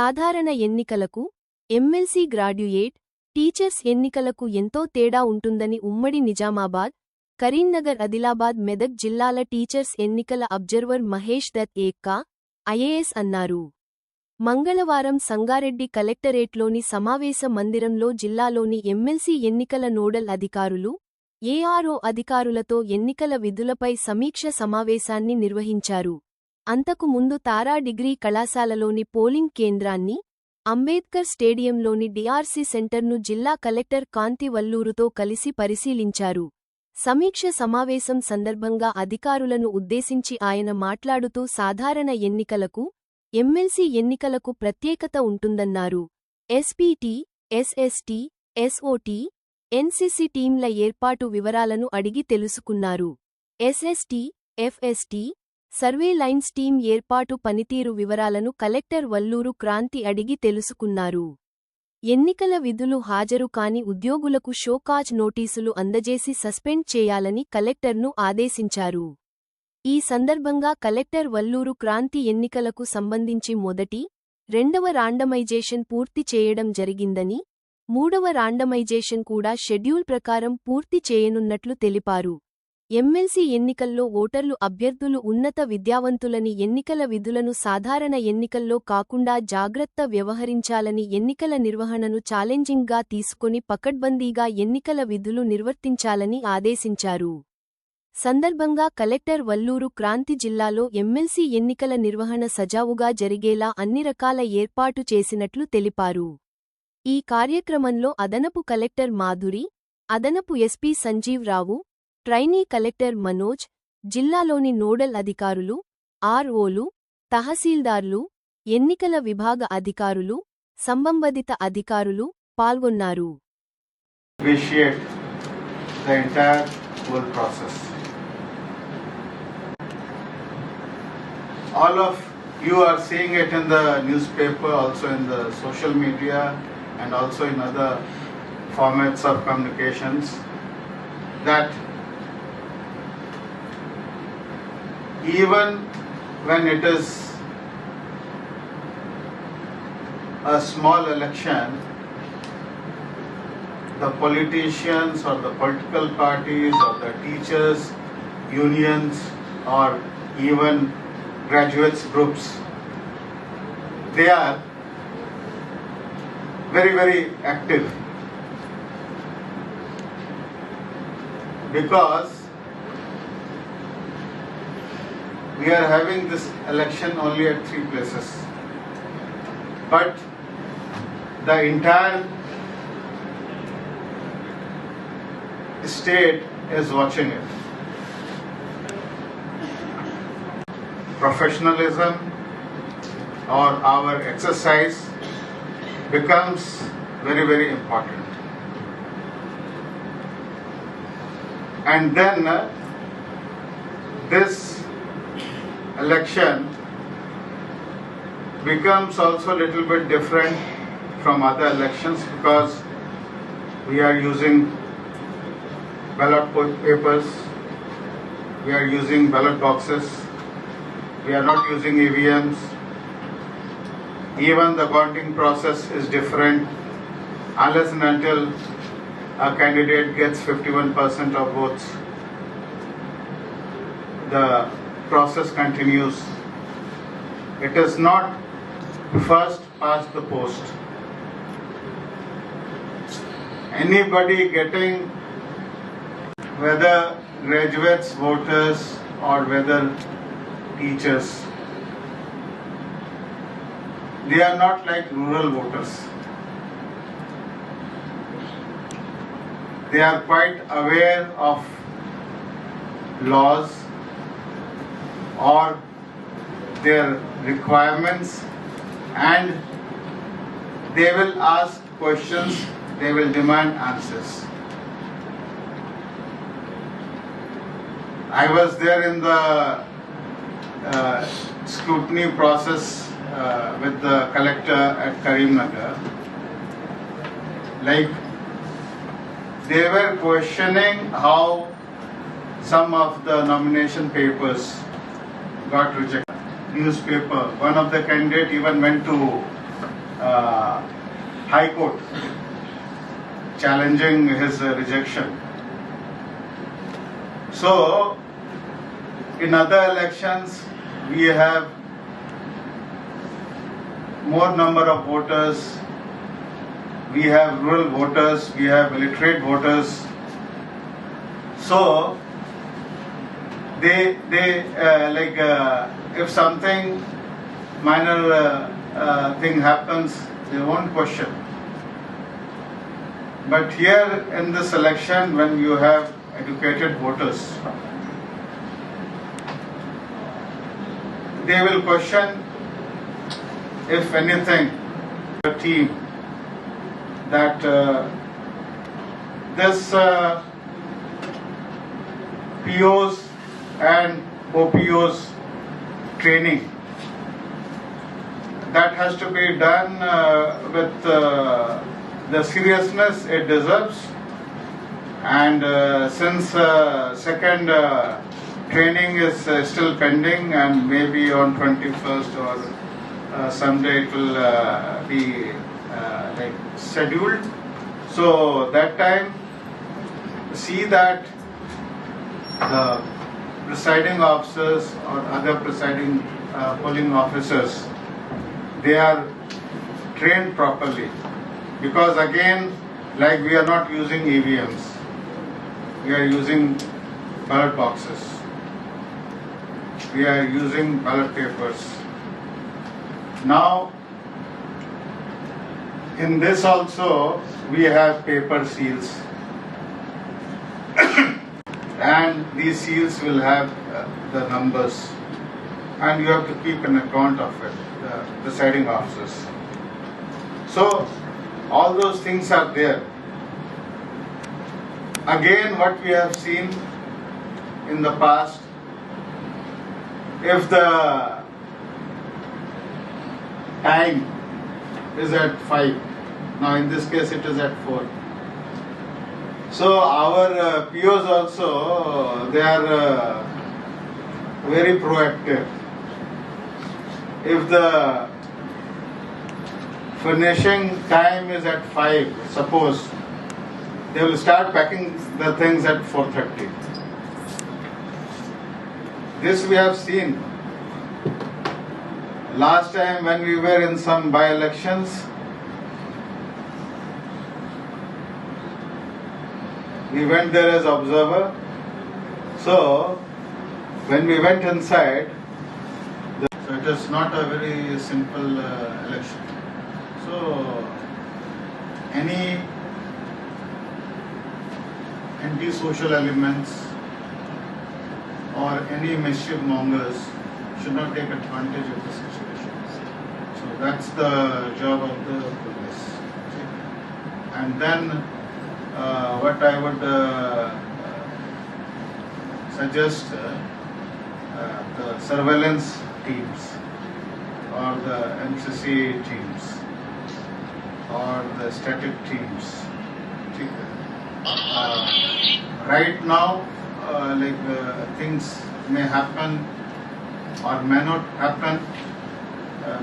సాధారణ ఎన్నికలకు, MLC graduate, teachers ఎన్నికలకు ఎంతో తేడా ఉంటుందని ఉమ్మడి నిజామాబాద్, కరీంనగర్, ఆదిలాబాద్, మెదక్ జిల్లాల టీచర్స్ ఎన్నికల అబ్జర్వర్ మహేష్ దత్ ఏక్కా, ఐఏఎస్ అన్నారు. మంగళవారం సంగారెడ్డి కలెక్టరేట్లోని సమావేశ మందిరంలో జిల్లాలోని ఎమ్మెల్సీ ఎన్నికల నోడల్ అధికారులు, ఏఆర్ఓ అధికారులతో ఎన్నికల విధులపై సమీక్ష సమావేశాన్ని నిర్వహించారు. అంతకు ముందు తారా డిగ్రీ కళాశాలలోని పోలింగ్ కేంద్రాన్ని, అంబేద్కర్ స్టేడియంలోని డిఆర్సీ సెంటర్ను జిల్లా కలెక్టర్ కాంతి వల్లూరుతో కలిసి పరిశీలించారు. సమీక్ష సమావేశం సందర్భంగా అధికారులను ఉద్దేశించి ఆయన మాట్లాడుతూ సాధారణ ఎన్నికలకు, ఎమ్మెల్సీ ఎన్నికలకు ప్రత్యేకత ఉంటుందన్నారు. ఎస్పీటీ, ఎస్ఎస్టీ, ఎస్ఓటీ, ఎన్సీసీ టీంల ఏర్పాటు వివరాలను అడిగి తెలుసుకున్నారు. SST, FST, survey lines team ఏర్పాటు పనితీరు వివరాలను కలెక్టర్ వల్లూరు క్రాంతి అడిగి తెలుసుకున్నారు. ఎన్నికల విధులు హాజరు కాని ఉద్యోగులకు షోకాజ్ నోటీసులు అందజేసి సస్పెండ్ చేయాలని కలెక్టర్ను ఆదేశించారు. ఈ సందర్భంగా కలెక్టర్ వల్లూరు క్రాంతి ఎన్నికలకు సంబంధించి మొదటి, రెండవ రాండమైజేషన్ పూర్తి చేయడం జరిగిందని, మూడవ రాండమైజేషన్ కూడా షెడ్యూల్ ప్రకారం పూర్తి చేయనున్నట్లు తెలిపారు. ఎమ్మెల్సీ ఎన్నికల్లో ఓటర్లు అభ్యర్థులు ఉన్నత విద్యావంతులని, ఎన్నికల విధులను సాధారణ ఎన్నికల్లో కాకుండా జాగ్రత్త వ్యవహరించాలని, ఎన్నికల నిర్వహణను ఛాలెంజింగ్గా తీసుకొని పకడ్బందీగా ఎన్నికల విధులు నిర్వర్తించాలని ఆదేశించారు. సందర్భంగా కలెక్టర్ వల్లూరు క్రాంతి జిల్లాలో ఎమ్మెల్సీ ఎన్నికల నిర్వహణ సజావుగా జరిగేలా అన్ని రకాల ఏర్పాటు చేసినట్లు తెలిపారు. ఈ కార్యక్రమంలో అదనపు కలెక్టర్ మాధురి, అదనపు ఎస్పీ సంజీవ్ రావు, ట్రైనీ కలెక్టర్ మనోజ్, జిల్లాలోని నోడల్ అధికారులు, ఆర్ఓలు, తహసీల్దార్లు, ఎన్నికల విభాగ అధికారులు, సంబంధిత అధికారులు పాల్గొన్నారు. All of you are seeing it in the newspaper, also in the social media, and also in other formats of communications, that even when it is a small election, the politicians or the political parties or the teachers, unions, or even graduates groups, they are very, very active, because we are having this election only at 3 places, but the entire state is watching it. Professionalism or our exercise becomes very, very important. And then this election becomes also a little bit different from other elections, because we are using ballot papers, we are using ballot boxes, we are not using EVMs. Even the counting process is different. Unless and until a candidate gets 51% of votes, the process continues. It is not first past the post. Anybody getting, whether graduates, voters, or whether teachers, they are not like rural voters. They are quite aware of laws or their requirements, and they will ask questions, they will demand answers. I was there in the scrutiny process with the collector at Karimnagar. Like, they were questioning how some of the nomination papers got rejected. Newspaper, one of the candidates even went to High Court challenging his rejection. So, in other elections, we have more number of voters, we have rural voters, we have illiterate voters. So, they if something minor thing happens, they won't question. But here in this election, when you have educated voters, they will question, if anything, the team that this POs and OPOs training that has to be done with the seriousness it deserves, and since second training is still pending, and maybe on 21st or someday it will be scheduled, so that time see that the presiding officers or other presiding polling officers, they are trained properly, because again, like we are not using EVMs, we are using ballot boxes, we are using ballot papers. Now, in this also, we have paper seals, and these seals will have the numbers, and you have to keep an account of it, the presiding officers. So, all those things are there. Again, what we have seen in the past, if the time is at 5, now in this case it is at 4. So our POs also, they are very proactive. If the finishing time is at 5, suppose, they will start packing the things at 4:30. This we have seen. Last time when we were in some by-elections, we went there as observer. So, when we went inside, so it is not a very simple election. So, any anti-social elements or any mischief mongers should not take advantage of the situation. So that's the job of the police. And then what I would suggest, the surveillance teams or the MCC teams or the static teams. Right now, things may happen or may not happen,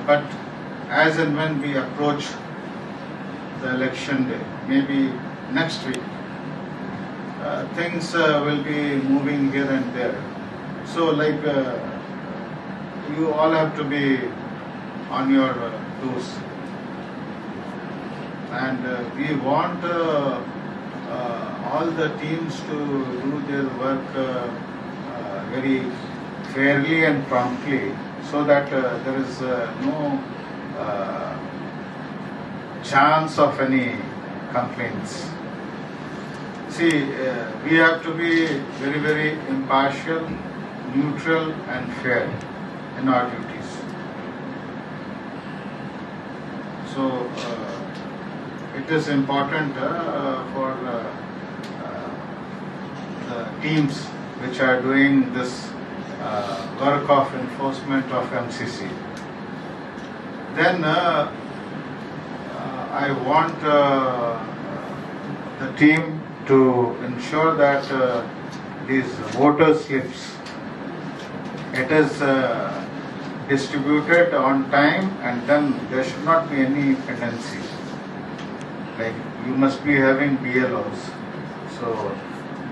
but as and when we approach the election day, maybe next week, things will be moving here and there. So you all have to be on your toes. And we want all the teams to do their work very fairly and promptly, so that there is no chance of any complaints. See, we have to be very, very impartial, neutral and fair in our duties. So, it is important for the teams which are doing this work of enforcement of MCC. Then I want the team to ensure that these voter slips, it is distributed on time, and then there should not be any pendency. Like you must be having BLOs, so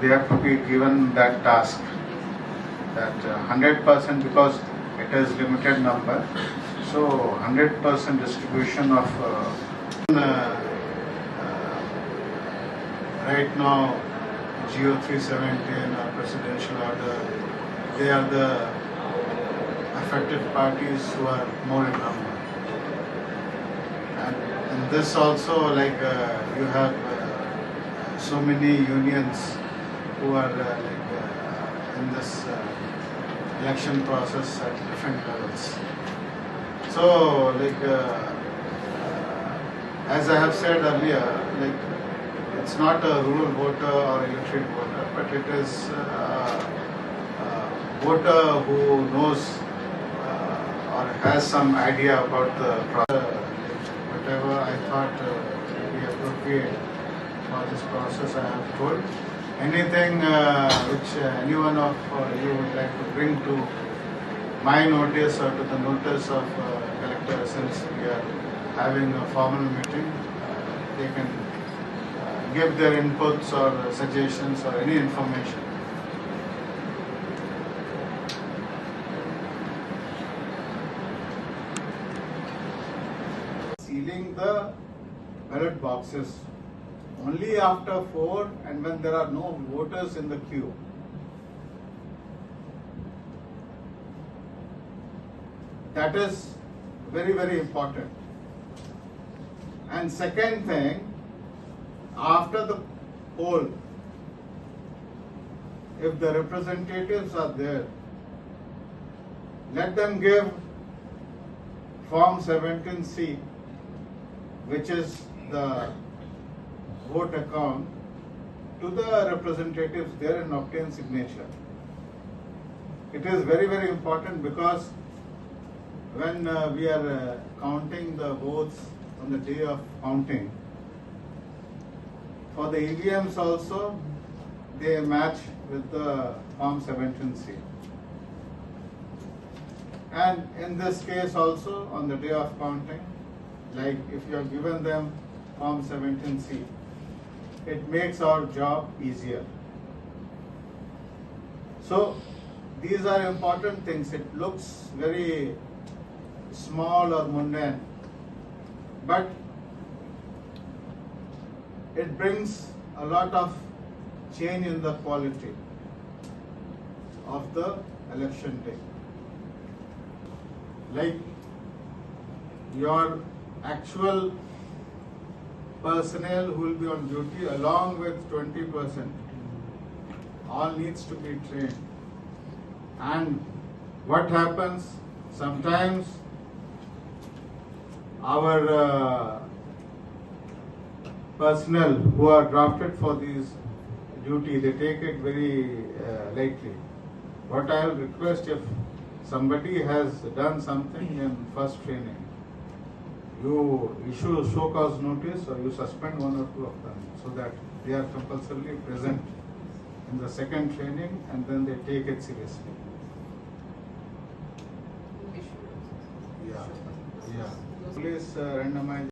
they have to be given that task, that 100%, because it is limited number, so 100% distribution of right now Geo 317 or presidential order, they are the affected parties who are more in number. And in this also, like you have so many unions who are in this election process at different levels. So as I have said earlier, it's not a rural voter or illiterate voter, but it is a voter who knows or has some idea about the process. Whatever I thought would be appropriate for this process, I have told. Anything which anyone of you would like to bring to my notice or to the notice of collector, since we are having a formal meeting, they can give their inputs or suggestions or any information. Sealing the ballot boxes only after 4 and when there are no voters in the queue. That is very, very important. And second thing, after the poll, if the representatives are there, let them give Form 17C, which is the vote account, to the representatives there and obtain signature. It is very, very important, because when we are counting the votes on the day of counting, for the EVMs also, they match with the Form 17C. And in this case also, on the day of counting, like if you have given them Form 17C, it makes our job easier. So these are important things. It looks very small or mundane, but it brings a lot of change in the quality of the election day. Like your actual personnel who will be on duty along with 20%, all needs to be trained. And what happens, sometimes our personnel who are drafted for these duty, they take it very lightly. What I will request, if somebody has done something in first training, you issue a show cause notice or you suspend 1 or 2 of them, so that they are compulsorily present in the second training and then they take it seriously. Yeah. Police randomized